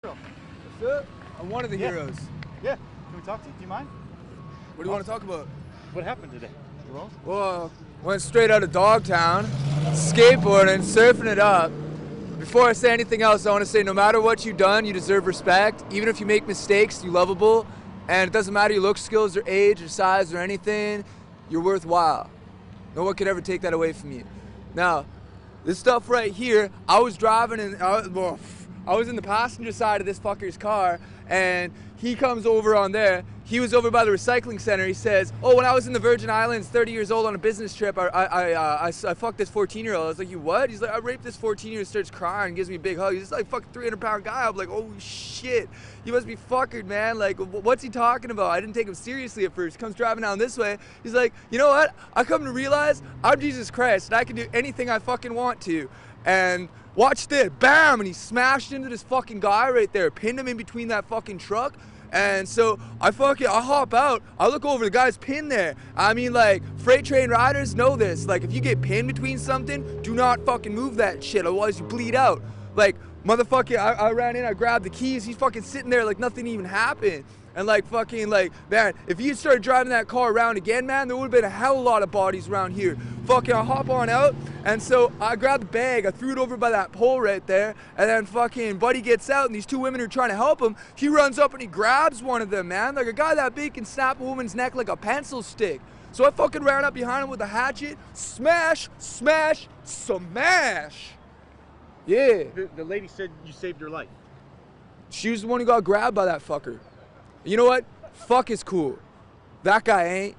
What's up? I'm one of the heroes. Yeah. Can we talk to you? Do you mind? What do you want to talk about? What happened today? Well, went straight out of Dogtown, skateboarding, surfing it up. Before I say anything else, I want to say no matter what you've done, you deserve respect. Even if you make mistakes, you're lovable. And it doesn't matter your look, skills, or age, or size, or anything, you're worthwhile. No one could ever take that away from you. Now, this stuff right here, I was driving and I was in the passenger side of this fucker's car, and he comes over on there. He was over by the recycling center. He says, "Oh, when I was in the Virgin Islands, 30 years old on a business trip, I fucked this 14-year-old." I was like, "You what?" He's like, "I raped this 14-year-old." Starts crying, gives me a big hug. He's like fucking 300-pound guy. I'm like, "Oh shit, you must be fuckered, man. Like, what's he talking about?" I didn't take him seriously at first. He comes driving down this way. He's like, "You know what? I come to realize I'm Jesus Christ, and I can do anything I fucking want to." And watch this, bam, and he smashed into this fucking guy right there, pinned him in between that fucking truck. And so I hop out, I look over, the guy's pinned there. I mean, like, freight train riders know this. Like, if you get pinned between something, do not fucking move that shit, otherwise you bleed out. Like, motherfucker, I ran in, I grabbed the keys, he's fucking sitting there like nothing even happened. And like fucking like, man, if you started driving that car around again, man, there would have been a hell of a lot of bodies around here. Fucking I hop on out, and so I grabbed the bag, I threw it over by that pole right there, and then fucking buddy gets out, and these two women are trying to help him. He runs up and he grabs one of them, man. Like a guy that big can snap a woman's neck like a pencil stick. So I fucking ran up behind him with a hatchet, smash, smash, smash. Yeah. The lady said you saved her life. She was the one who got grabbed by that fucker. You know what? Fuck is cool. That guy ain't.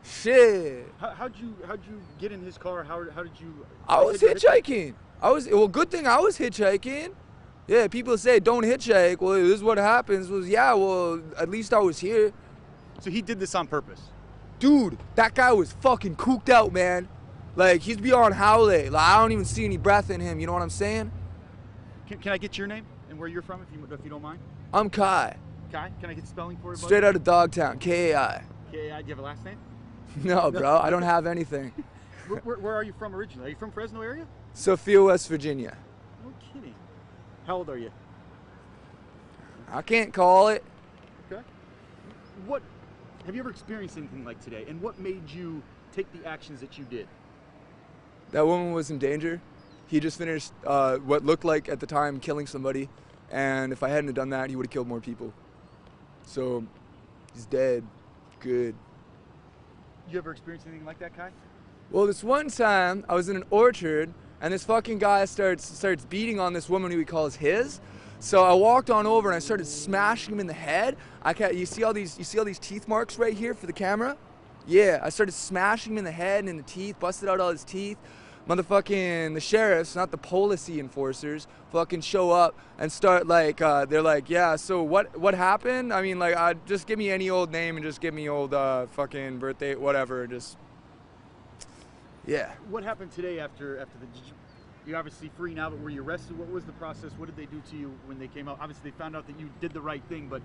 Shit. How'd you get in his car? How did you? I was hitchhiking. Well, good thing I was hitchhiking. Yeah, people say don't hitchhike. Well, this is what happens. Yeah, well, at least I was here. So he did this on purpose? Dude, that guy was fucking cooked out, man. Like, he's beyond howley. Like, I don't even see any breath in him, you know what I'm saying? Can I get your name and where you're from, if you don't mind? I'm Kai. Kai? Can I get the spelling for you, buddy? Straight out of Dogtown, K-A-I. K-A-I, do you have a last name? No, bro, I don't have anything. Where are you from originally? Are you from Fresno area? Sophia, West Virginia. No kidding. How old are you? I can't call it. Okay. Have you ever experienced anything like today? And what made you take the actions that you did? That woman was in danger. He just finished what looked like at the time killing somebody, and if I hadn't have done that, he would have killed more people. So he's dead. Good. You ever experienced anything like that, Kai? Well, this one time I was in an orchard, and this fucking guy starts beating on this woman who he calls his. So I walked on over and I started smashing him in the head. You see all these teeth marks right here for the camera? Yeah, I started smashing him in the head and in the teeth, busted out all his teeth. Motherfucking the sheriffs, not the policy enforcers, fucking show up and start like, they're like, yeah, so what happened? I mean, like, just give me any old name and just give me old fucking birthday, whatever, just, yeah. What happened today after you're obviously free now, but were you arrested? What was the process? What did they do to you when they came out? Obviously, they found out that you did the right thing, but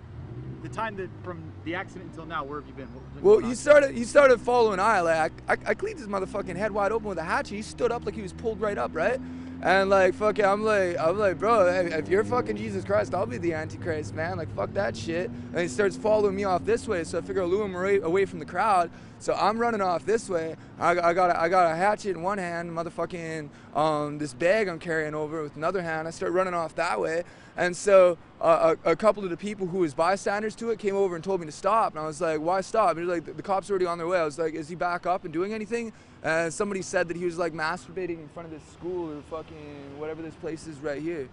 the time that from the accident until now, where have you been? Well, he started following I cleaned his motherfucking head wide open with a hatchet. He stood up like he was pulled right up, right? And like, fucking, I'm like, bro, if you're fucking Jesus Christ, I'll be the Antichrist, man. Like, fuck that shit. And he starts following me off this way, so I figure I'll lure him away from the crowd. So I'm running off this way. I got a hatchet in one hand, motherfucking this bag I'm carrying over with another hand. I start running off that way. And so a couple of the people who was bystanders to it came over and told me to stop. And I was like, why stop? And like, the cops are already on their way. I was like, is he back up and doing anything? And somebody said that he was like masturbating in front of this school or fucking whatever this place is right here.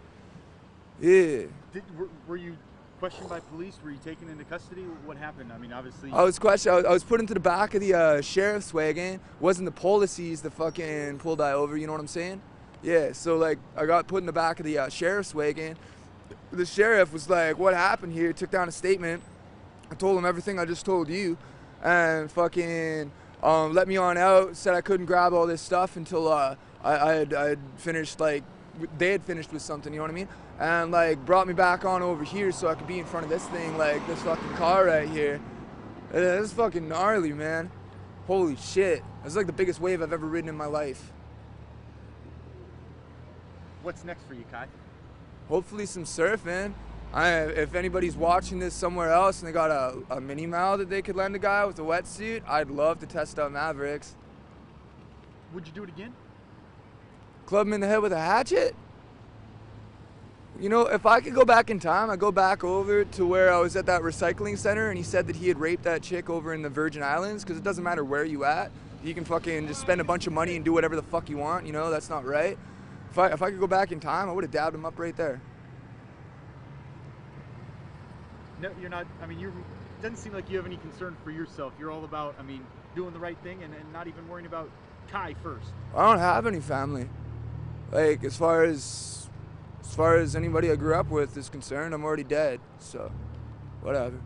Yeah. Were you questioned by police? Were you taken into custody? What happened? I mean, obviously. I was questioned. I was put into the back of the sheriff's wagon. It wasn't the policies that fucking pulled I over, you know what I'm saying? Yeah, so like I got put in the back of the sheriff's wagon. The sheriff was like, what happened here? Took down a statement. I told him everything I just told you, and fucking let me on out. Said I couldn't grab all this stuff until I'd finished, like they had finished with something, you know what I mean? And like brought me back on over here so I could be in front of this thing, like this fucking car right here. This is fucking gnarly, man. Holy shit. It's like the biggest wave I've ever ridden in my life. What's next for you, Kai? Hopefully some surfing. If anybody's watching this somewhere else and they got a mini Mal that they could lend a guy with a wetsuit, I'd love to test out Mavericks. Would you do it again? Club him in the head with a hatchet? You know, if I could go back in time, I'd go back over to where I was at that recycling center and he said that he had raped that chick over in the Virgin Islands, because it doesn't matter where you at. You can fucking just spend a bunch of money and do whatever the fuck you want, you know, that's not right. If I could go back in time, I would have dabbed him up right there. No, you're not. I mean, it doesn't seem like you have any concern for yourself. You're all about, I mean, doing the right thing and not even worrying about Kai first. I don't have any family. Like, as far as anybody I grew up with is concerned, I'm already dead. So, whatever.